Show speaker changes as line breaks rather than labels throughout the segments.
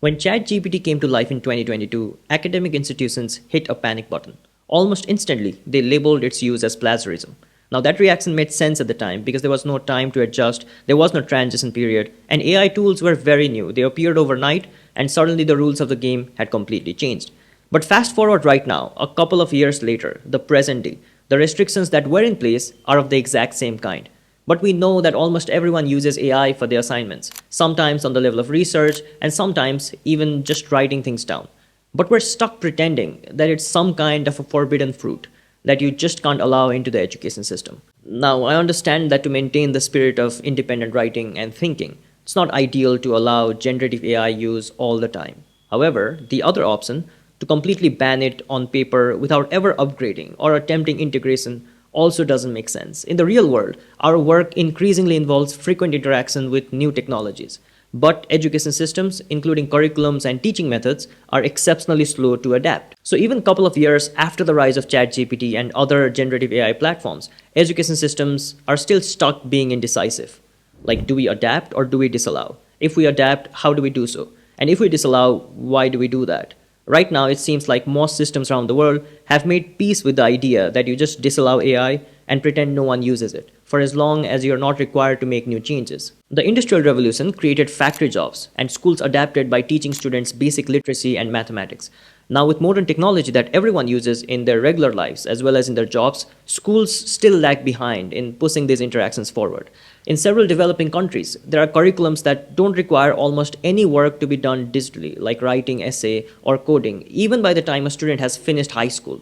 When ChatGPT came to life in 2022, academic institutions hit a panic button. Almost instantly, they labeled its use as plagiarism. Now, that reaction made sense at the time because there was no time to adjust, there was no transition period, and AI tools were very new. They appeared overnight, and suddenly the rules of the game had completely changed. But fast forward right now, a couple of years later, the present day, the restrictions that were in place are of the exact same kind. But we know that almost everyone uses AI for their assignments, sometimes on the level of research, and sometimes even just writing things down. But we're stuck pretending that it's some kind of a forbidden fruit that you just can't allow into the education system. Now, I understand that to maintain the spirit of independent writing and thinking, it's not ideal to allow generative AI use all the time. However, the other option, to completely ban it on paper without ever upgrading or attempting integration, also doesn't make sense. In the real world, our work increasingly involves frequent interaction with new technologies. But education systems, including curriculums and teaching methods, are exceptionally slow to adapt. So even a couple of years after the rise of ChatGPT and other generative AI platforms, education systems are still stuck being indecisive. Like, do we adapt or do we disallow? If we adapt, how do we do so? And if we disallow, why do we do that? Right now, it seems like most systems around the world have made peace with the idea that you just disallow AI and pretend no one uses it, for as long as you're not required to make new changes. The Industrial Revolution created factory jobs, and schools adapted by teaching students basic literacy and mathematics. Now, with modern technology that everyone uses in their regular lives as well as in their jobs, schools still lag behind in pushing these interactions forward. In several developing countries, there are curriculums that don't require almost any work to be done digitally, like writing essay or coding, even by the time a student has finished high school.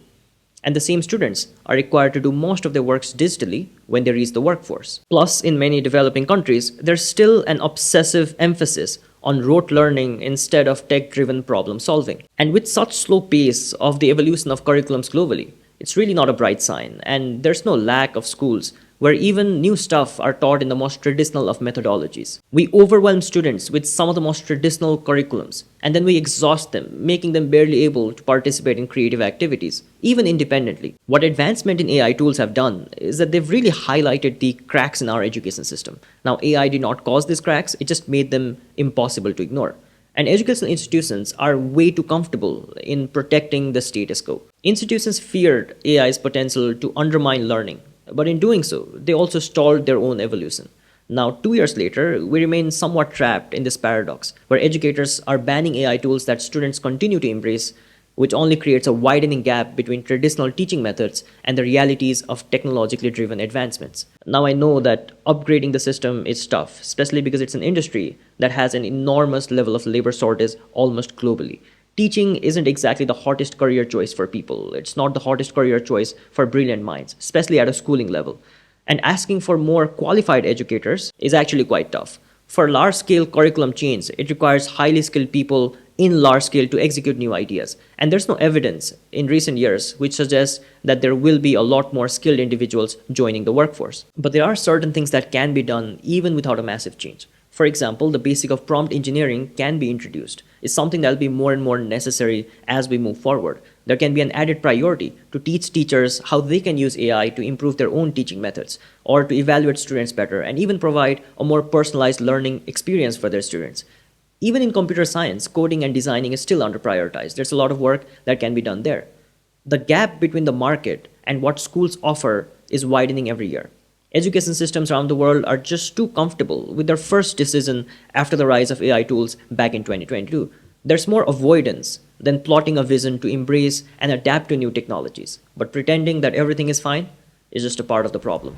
And the same students are required to do most of their works digitally when they reach the workforce. Plus, in many developing countries, there's still an obsessive emphasis on rote learning instead of tech-driven problem solving. And with such slow pace of the evolution of curriculums globally, it's really not a bright sign, and there's no lack of schools where even new stuff are taught in the most traditional of methodologies. We overwhelm students with some of the most traditional curriculums, and then we exhaust them, making them barely able to participate in creative activities, even independently. What advancement in AI tools have done is that they've really highlighted the cracks in our education system. Now, AI did not cause these cracks, it just made them impossible to ignore. And educational institutions are way too comfortable in protecting the status quo. Institutions feared AI's potential to undermine learning, but in doing so, they also stalled their own evolution. Now, 2 years later, we remain somewhat trapped in this paradox, where educators are banning AI tools that students continue to embrace, which only creates a widening gap between traditional teaching methods and the realities of technologically driven advancements. Now, I know that upgrading the system is tough, especially because it's an industry that has an enormous level of labor shortage almost globally. Teaching isn't exactly the hottest career choice for people. It's not the hottest career choice for brilliant minds, especially at a schooling level. And asking for more qualified educators is actually quite tough. For large scale curriculum change, it requires highly skilled people in large scale to execute new ideas. And there's no evidence in recent years which suggests that there will be a lot more skilled individuals joining the workforce. But there are certain things that can be done even without a massive change. For example, the basic of prompt engineering can be introduced. It's something that will be more and more necessary as we move forward. There can be an added priority to teach teachers how they can use AI to improve their own teaching methods, or to evaluate students better, and even provide a more personalized learning experience for their students. Even in computer science, coding and designing is still under-prioritized. There's a lot of work that can be done there. The gap between the market and what schools offer is widening every year. Education systems around the world are just too comfortable with their first decision after the rise of AI tools back in 2022. There's more avoidance than plotting a vision to embrace and adapt to new technologies. But pretending that everything is fine is just a part of the problem.